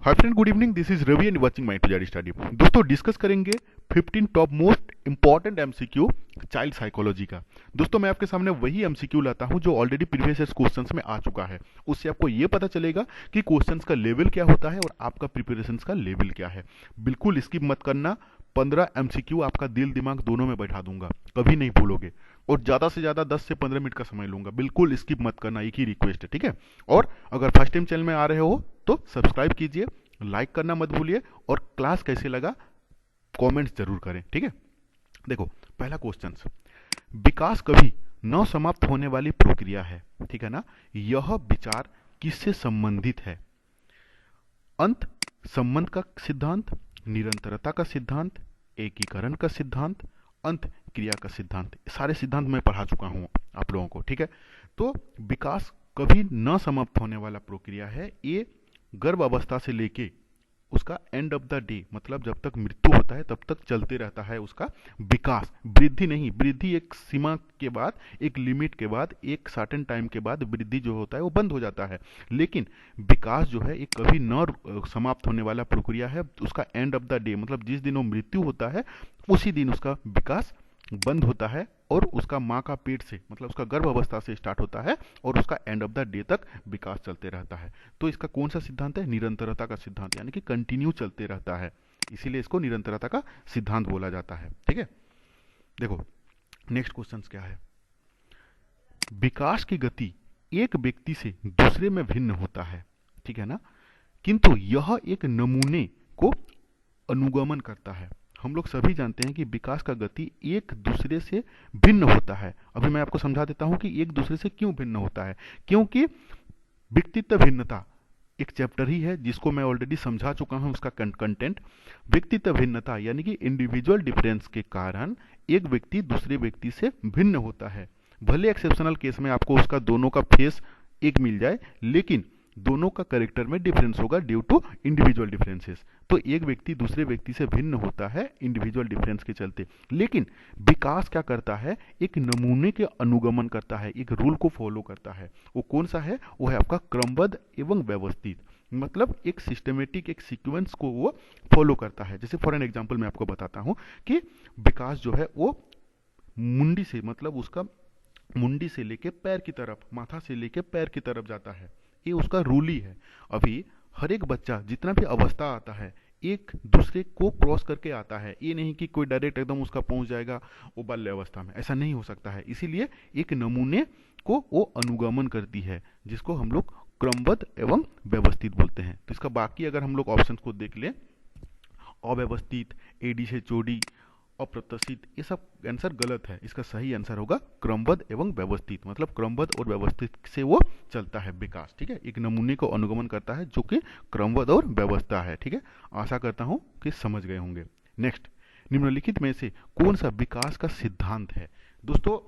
Hi friend, good evening. This is Ravi and watching my to study. दोस्तों, discuss करेंगे 15 top most important MCQ child psychology का। दोस्तों, मैं आपके सामने वही एमसीक्यू लाता हूं जो ऑलरेडी प्रीवियस ईयर क्वेश्चंस में आ चुका है। उससे आपको ये पता चलेगा कि क्वेश्चंस का लेवल क्या होता है और आपका प्रिपरेशन का लेवल क्या है। बिल्कुल स्किप मत करना। 15 एमसीक्यू आपका दिल दिमाग दोनों में बैठा दूंगा, कभी नहीं भूलोगे। और ज्यादा से ज्यादा 10 से 15 मिनट का समय लूंगा। बिल्कुल स्किप मत करना, एक ही रिक्वेस्ट है, ठीक है। और अगर फर्स्ट टाइम चैनल में आ रहे हो तो सब्सक्राइब कीजिए, लाइक करना मत भूलिए, और क्लास कैसे लगा कमेंट्स जरूर करें, ठीक है। देखो, पहला क्वेश्चन, विकास कभी न समाप्त होने वाली प्रक्रिया है, ठीक है ना। यह विचार किससे संबंधित है? अंत संबंध का सिद्धांत, निरंतरता का सिद्धांत, एकीकरण का सिद्धांत, अंत क्रिया का सिद्धांत। सारे सिद्धांत मैं पढ़ा चुका हूं आप लोगों को, ठीक है। तो विकास कभी न समाप्त होने वाला प्रक्रिया है। ये गर्भ अवस्था से लेके उसका एंड ऑफ द डे, मतलब जब तक मृत्यु होता है तब तक चलते रहता है उसका विकास। वृद्धि नहीं, वृद्धि एक सीमा के बाद, एक लिमिट के बाद, एक सर्टेन टाइम के बाद वृद्धि जो होता है वो बंद हो जाता है। लेकिन विकास जो है एक कभी न समाप्त होने वाला प्रक्रिया है। उसका एंड ऑफ द डे, मतलब जिस दिन वो मृत्यु होता है उसी दिन उसका विकास बंद होता है, और उसका माँ का पेट से, मतलब उसका गर्भ अवस्था से स्टार्ट होता है और उसका एंड ऑफ द डे तक विकास चलते रहता है। तो इसका कौन सा सिद्धांत है? निरंतरता का सिद्धांत, यानी कि कंटिन्यू चलते रहता है, इसीलिए इसको निरंतरता का सिद्धांत बोला जाता है, ठीक है। देखो, नेक्स्ट क्वेश्चन क्या है। विकास की गति एक व्यक्ति से दूसरे में भिन्न होता है, ठीक है ना, किंतु यह एक नमूने को अनुगमन करता है। हम लोग सभी जानते हैं कि विकास का गति एक दूसरे से भिन्न होता है। अभी मैं आपको समझा देता हूं कि एक दूसरे से क्यों भिन्न होता है। क्योंकि व्यक्तित्व भिन्नता एक चैप्टर ही है जिसको मैं ऑलरेडी समझा चुका हूं, उसका कंटेंट। व्यक्तित्व भिन्नता यानी कि इंडिविजुअल डिफरेंस के कारण एक व्यक्ति दूसरे व्यक्ति से भिन्न होता है। भले एक्सेप्शनल केस में आपको उसका दोनों का फेस एक मिल जाए, लेकिन दोनों का कैरेक्टर में डिफरेंस होगा ड्यू टू इंडिविजुअल डिफरेंसेस। तो एक व्यक्ति दूसरे व्यक्ति से भिन्न होता है इंडिविजुअल डिफरेंस के चलते। लेकिन विकास क्या करता है? एक नमूने के अनुगमन करता है, एक रूल को फॉलो करता है। वो कौन सा है? वो है आपका क्रमबद्ध एवं व्यवस्थित, मतलब एक सिस्टमेटिक, एक सीक्वेंस को वो फॉलो करता है। जैसे फॉर एन एग्जांपल मैं आपको बताता हूं कि विकास जो है वो मुंडी से, मतलब उसका मुंडी से लेके पैर की तरफ, माथा से लेके पैर की तरफ जाता है। ये उसका रूल ही है। अभी हर एक बच्चा जितना भी अवस्था आता है एक दूसरे को क्रॉस करके आता है। ये नहीं कि कोई डायरेक्ट एकदम उसका पहुंच जाएगा वो बाल्य अवस्था में, ऐसा नहीं हो सकता है। इसीलिए एक नमूने को वो अनुगमन करती है, जिसको हम लोग क्रमबद्ध एवं व्यवस्थित बोलते हैं। तो इसका बाकी अगर हम लोग ऑप्शन को देख ले, अव्यवस्थित, एडी से चोडी, अप्रत्याशित, ये सब आंसर गलत है। इसका सही आंसर होगा क्रमबद्ध एवं व्यवस्थित, मतलब क्रमबद्ध और व्यवस्थित से वो चलता है विकास, ठीक है। एक नमूने को अनुगमन करता है जो कि क्रमबद्ध और व्यवस्था है, ठीक है। आशा करता हूं कि समझ गए होंगे। नेक्स्ट, निम्नलिखित में से कौन सा विकास का सिद्धांत है? दोस्तों,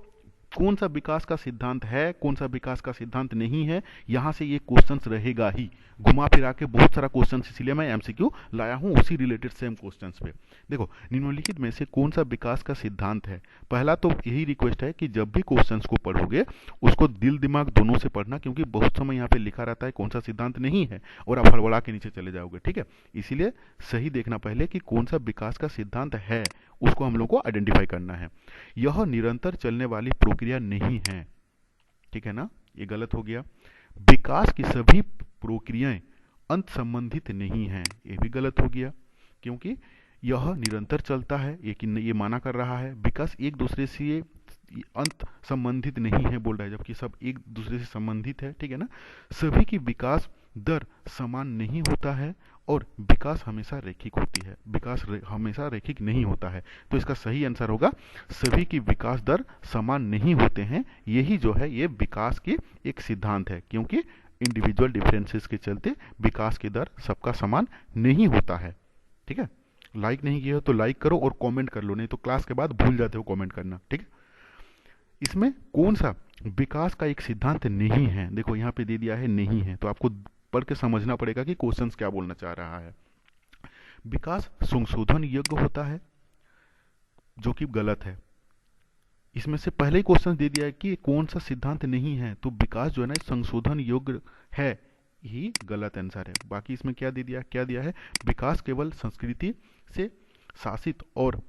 कौन सा विकास का सिद्धांत है, कौन सा विकास का सिद्धांत नहीं है, यहां से ये क्वेश्चंस रहेगा ही, घुमा फिरा के बहुत सारा क्वेश्चंस, इसीलिए मैं एमसीक्यू लाया हूं उसी रिलेटेड सेम क्वेश्चंस पे। देखो, निम्नलिखित में से कौन सा विकास का सिद्धांत है? पहला तो यही रिक्वेस्ट है कि जब भी क्वेश्चंस को पढ़ोगे उसको दिल दिमाग दोनों से पढ़ना, क्योंकि बहुत समय यहाँ पे लिखा रहता है कौन सा सिद्धांत नहीं है और आप हड़बड़ा के नीचे चले जाओगे, ठीक है। इसीलिए सही देखना पहले कि कौन सा विकास का सिद्धांत है, उसको हम लोग को आइडेंटिफाई करना है। यह निरंतर चलने वाली प्रक्रिया नहीं है, ठीक है ना, ये गलत हो गया। विकास की सभी प्रक्रियाएं अंत संबंधित नहीं हैं, ये भी गलत हो गया, क्योंकि यह निरंतर चलता है, ये माना कर रहा है। विकास एक दूसरे से अंत संबंधित नहीं है बोल रहा है, जबकि सब एक दूसरे से संबंधित है, ठीक है ना। सभी की विकास दर समान नहीं होता है और विकास हमेशा रैखिक होती है, विकास हमेशा रैखिक नहीं होता है। तो इसका सही आंसर होगा सभी की विकास दर समान नहीं होते हैं। यही जो है ये विकास की एक सिद्धांत है, क्योंकि इंडिविजुअल डिफरेंसेस के चलते विकास की दर सबका समान नहीं होता है, ठीक है। लाइक नहीं किया हो तो लाइक करो और कमेंट कर लो, नहीं तो क्लास के बाद भूल जाते हो कमेंट करना, ठीक है। इसमें कौन सा विकास का एक सिद्धांत नहीं है? देखो यहाँ पे दे दिया है नहीं है, तो आपको पढ़ के समझना पड़ेगा कि क्वेश्चंस क्या बोलना चाह रहा है। विकास संशोधन योग्य होता है, जो कि गलत है। इसमें से पहले ही क्वेश्चन दे दिया है कि कौन सा सिद्धांत नहीं है, तो विकास जो है ना संशोधन योग्य है, यही गलत आंसर है। बाकी इसमें क्या दिया है, विकास केवल संस्कृति से शासित और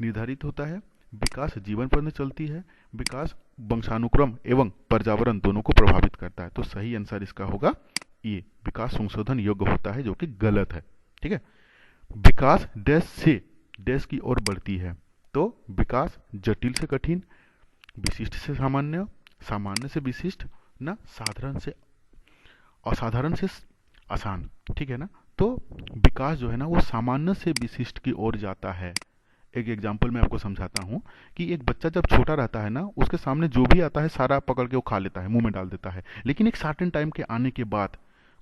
निर्धारित होता है, विकास जीवन पर न चलती है, विकास वंशानुक्रम एवं पर्यावरण दोनों को प्रभावित करता है। तो सही आंसर इसका होगा ये, विकास संशोधन योग्य होता है, जो कि गलत है। ठीक है। विकास डैश से डैश की ओर बढ़ती है। तो विकास जटिल से कठिन, विशिष्ट से सामान्य, सामान्य से विशिष्ट, ना साधारण से असाधारण से आसान। ठीक है ना। तो विकास जो है ना वो सामान्य से विशिष्ट की ओर जाता है। एक एग्जाम्पल मैं आपको समझाता हूँ कि एक बच्चा जब छोटा रहता है ना, उसके सामने जो भी आता है सारा पकड़ के वो खा लेता है, मुंह में डाल देता है। लेकिन एक सर्टेन टाइम के आने के बाद,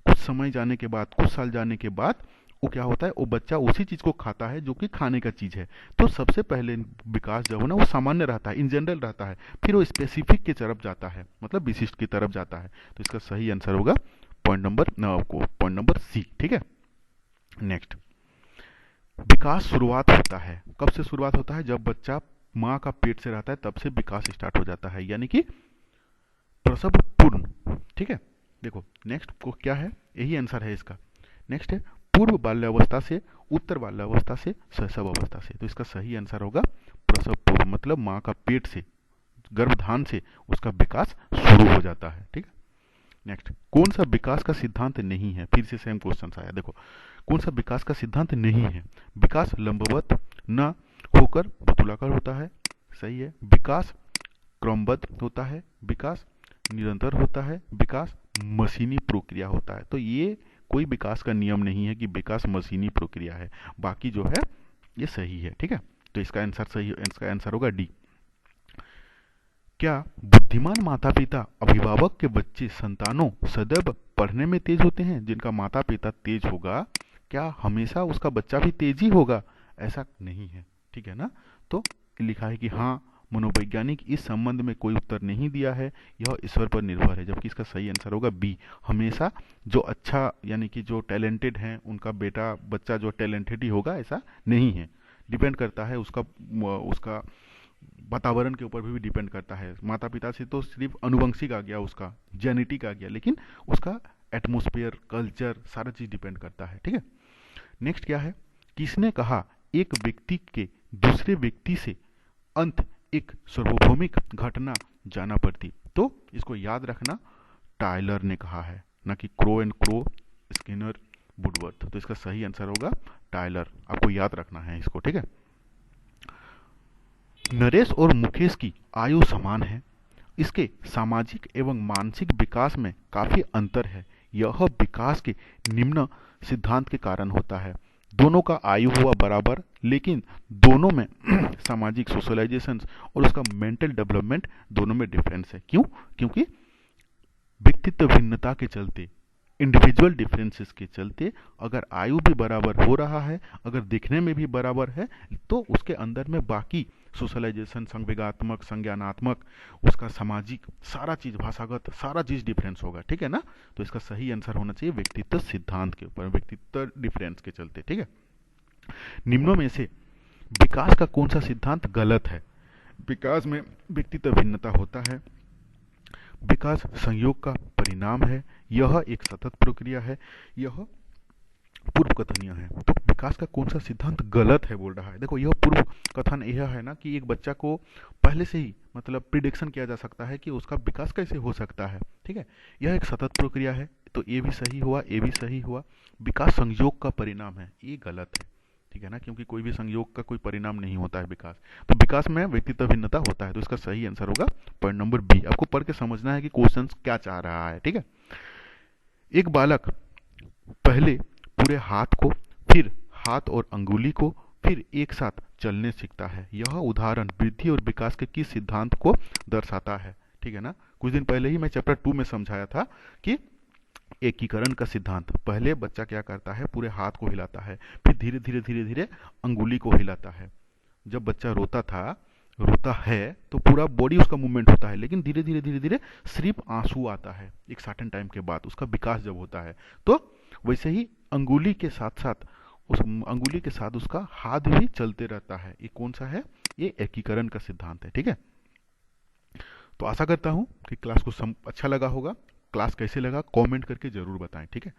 कुछ समय जाने के बाद, कुछ साल जाने के बाद वो क्या होता है, वो बच्चा उसी चीज को खाता है जो कि खाने का चीज है। तो सबसे पहले विकास जो है ना वो सामान्य रहता है, इन जनरल रहता है, फिर वो स्पेसिफिक की तरफ जाता है, मतलब विशिष्ट की तरफ जाता है। तो इसका सही आंसर होगा पॉइंट नंबर सी। ठीक है। नेक्स्ट, विकास शुरुआत होता है, कब से शुरुआत होता है, जब बच्चा माँ का पेट से रहता है तब से विकास स्टार्ट हो जाता है, यानी कि प्रसव पूर्ण। ठीक है। देखो नेक्स्ट को क्या है, यही आंसर है इसका। नेक्स्ट है पूर्व बाल्यावस्था से उत्तर बाल्यावस्था से शैशव अवस्था से। तो इसका सही आंसर होगा प्रसव पूर्व, मतलब माँ का पेट से, गर्भधान से उसका विकास शुरू हो जाता है। ठीक है। नेक्स्ट, कौन सा विकास का सिद्धांत नहीं है, फिर से सेम क्वेश्चन आया। देखो कौन सा विकास का सिद्धांत नहीं है, विकास लंबवत न होकर वर्तुलाकार होता है, सही है। विकास क्रमबद्ध होता है, विकास निरंतर होता है, विकास मशीनी प्रक्रिया होता है। तो ये कोई विकास का नियम नहीं है कि विकास मशीनी प्रक्रिया है, बाकी जो है ये सही है। ठीक है। तो इसका आंसर सही, इसका आंसर होगा डी। क्या बुद्धिमान माता पिता अभिभावक के बच्चे संतानों सदैव पढ़ने में तेज होते हैं? जिनका माता पिता तेज होगा, क्या हमेशा उसका बच्चा भी तेज ही होगा? ऐसा नहीं है। ठीक है ना। तो लिखा है कि हाँ, मनोवैज्ञानिक इस संबंध में कोई उत्तर नहीं दिया है, यह ईश्वर पर निर्भर है, जबकि इसका सही आंसर होगा बी। हमेशा जो अच्छा यानी कि जो टैलेंटेड हैं उनका बेटा बच्चा जो टैलेंटेड ही होगा, ऐसा नहीं है। डिपेंड करता है उसका उसका वातावरण के ऊपर भी डिपेंड करता है। माता पिता से तो सिर्फ अनुवंशिक आ गया, उसका जेनेटिक आ गया, लेकिन उसका एटमोस्फेयर, कल्चर, सारा चीज डिपेंड करता है। ठीक है। नेक्स्ट क्या है, किसने कहा एक व्यक्ति के दूसरे व्यक्ति से अंत एक सार्वभौमिक घटना जाना पड़ती? तो इसको याद रखना, टायलर ने कहा है, ना कि crow and crow, Skinner, Woodworth. तो इसका सही आंसर होगा टायलर, आपको याद रखना है इसको। ठीक है। नरेश और मुकेश की आयु समान है, इसके सामाजिक एवं मानसिक विकास में काफी अंतर है, यह विकास के निम्न सिद्धांत के कारण होता है। दोनों का आयु हुआ बराबर, लेकिन दोनों में सामाजिक सोशलाइजेशन और उसका मेंटल डेवलपमेंट दोनों में डिफरेंस है। क्यों? क्योंकि व्यक्तित्व भिन्नता के चलते, इंडिविजुअल डिफरेंसेस के चलते, अगर आयु भी बराबर हो रहा है, अगर दिखने में भी बराबर है, तो उसके अंदर में बाकी सोशलाइजेशन, संवेगात्मक, संज्ञानात्मक, उसका सामाजिक, सारा चीज, भाषागत, सारा चीज डिफरेंस होगा। ठीक है ना। तो इसका सही आंसर होना चाहिए व्यक्तित्व सिद्धांत के ऊपर, व्यक्तित्व डिफरेंस के चलते। ठीक है। निम्नों में से विकास का कौन सा सिद्धांत गलत है? विकास में व्यक्तित्व भिन्नता होता है, विकास संयोग का परिणाम है, यह एक सतत प्रक्रिया है, यह पूर्व कथनीय है। तो विकास का कौन सा सिद्धांत गलत है बोल रहा है। देखो यह पूर्व कथन यह है ना कि एक बच्चा को पहले से ही मतलब प्रिडिक्शन किया जा सकता है कि उसका विकास कैसे हो सकता है। ठीक है। यह एक सतत प्रक्रिया है, तो ये भी सही हुआ, ये भी सही हुआ। विकास संयोग का परिणाम है, ये गलत है। ठीक है ना, क्योंकि कोई भी संयोग का कोई परिणाम नहीं होता है विकास। तो विकास में व्यक्तित्व भिन्नता होता है, तो इसका सही आंसर होगा पॉइंट नंबर बी। आपको पढ़ के समझना है कि क्वेश्चन क्या चाह रहा है। ठीक है। एक बालक पहले पूरे हाथ को, फिर हाथ और अंगुली को, फिर एक साथ चलने सीखता है। यह उदाहरण वृद्धि और विकास के किस सिद्धांत को दर्शाता है? ठीक है ना। कुछ दिन पहले ही मैं चैप्टर 2 में समझाया था कि एकीकरण का सिद्धांत, पहले बच्चा क्या करता है, पूरे हाथ को हिलाता है, फिर धीरे धीरे धीरे धीरे अंगुली को हिलाता है। जब बच्चा रोता है तो पूरा बॉडी उसका मूवमेंट होता है, लेकिन धीरे धीरे धीरे धीरे सिर्फ आंसू आता है एक सर्टेन टाइम के बाद, उसका विकास जब होता है। तो वैसे ही अंगुली के साथ साथ उस अंगुली के साथ उसका हाथ भी चलते रहता है। ये कौन सा है? ये एकीकरण का सिद्धांत है। ठीक है। तो आशा करता हूं कि क्लास को अच्छा लगा होगा। क्लास कैसे लगा कमेंट करके ज़रूर बताएं, ठीक है।